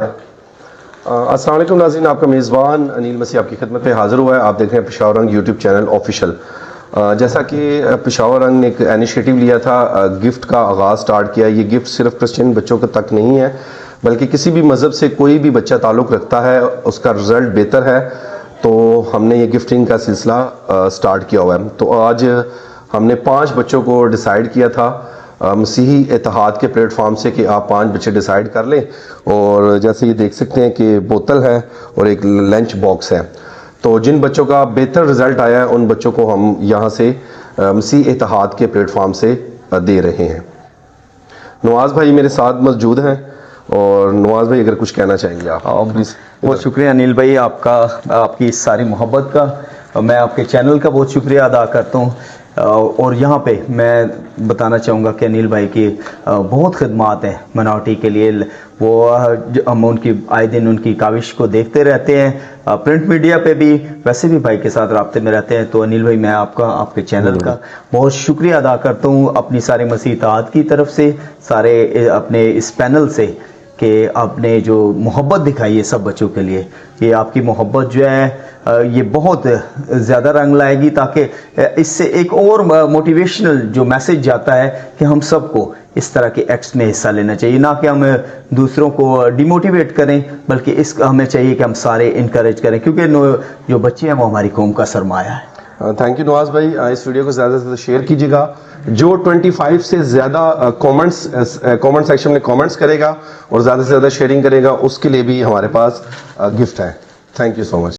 अस्सलाम वालेकुम नाज़रीन, आपका मेज़बान अनिल मसीह आपकी खिदमत में हाज़िर हुआ है। आप देख रहे हैं पेशावर रंग यूट्यूब चैनल ऑफिशियल। जैसा कि पेशावर रंग ने एक इनिशिएटिव लिया था, गिफ्ट का आगाज़ स्टार्ट किया। ये गिफ्ट सिर्फ क्रिश्चियन बच्चों तक नहीं है, बल्कि किसी भी मज़हब से कोई भी बच्चा ताल्लुक़ रखता है, उसका रिज़ल्ट बेहतर है, तो हमने ये गिफ्टिंग का सिलसिला स्टार्ट किया हुआ है। तो आज हमने 5 बच्चों को डिसाइड किया था मसीही इत्तेहाद के प्लेटफॉर्म से कि आप 5 बच्चे डिसाइड कर लें। और जैसे ये देख सकते हैं कि बोतल है और एक लंच बॉक्स है। तो जिन बच्चों का बेहतर रिज़ल्ट आया है उन बच्चों को हम यहाँ से मसीही इत्तेहाद के प्लेटफॉर्म से दे रहे हैं। नवाज़ भाई मेरे साथ मौजूद हैं, और नवाज़ भाई अगर कुछ कहना चाहेंगे आप प्लीज़। बहुत शुक्रिया अनिल भाई, आपकी इस सारी मोहब्बत का। मैं आपके चैनल का बहुत शुक्रिया अदा करता हूँ। और यहाँ पे मैं बताना चाहूँगा कि अनिल भाई की बहुत खिदमात हैं माइनॉरिटी के लिए। वो हम उनकी आए दिन उनकी काविश को देखते रहते हैं, प्रिंट मीडिया पे भी, वैसे भी भाई के साथ राब्ते में रहते हैं। तो अनिल भाई मैं आपके चैनल का बहुत शुक्रिया अदा करता हूँ अपनी सारे मसीह इत्तेहाद की तरफ से, सारे अपने इस पैनल से, कि आपने जो मोहब्बत दिखाई है सब बच्चों के लिए। ये आपकी मोहब्बत जो है ये बहुत ज़्यादा रंग लाएगी, ताकि इससे एक और मोटिवेशनल जो मैसेज जाता है कि हम सबको इस तरह के एक्ट्स में हिस्सा लेना चाहिए, ना कि हम दूसरों को डिमोटिवेट करें, बल्कि हमें चाहिए कि हम सारे इनकरेज करें, क्योंकि जो बच्चे हैं वो हमारी कौम का सरमाया है। थैंक यू नवाज़ भाई। इस वीडियो को ज़्यादा से ज़्यादा शेयर कीजिएगा। जो 25 से ज़्यादा कमेंट सेक्शन में कमेंट्स करेगा और ज़्यादा से ज़्यादा शेयरिंग करेगा, उसके लिए भी हमारे पास गिफ्ट है। Thank you so much.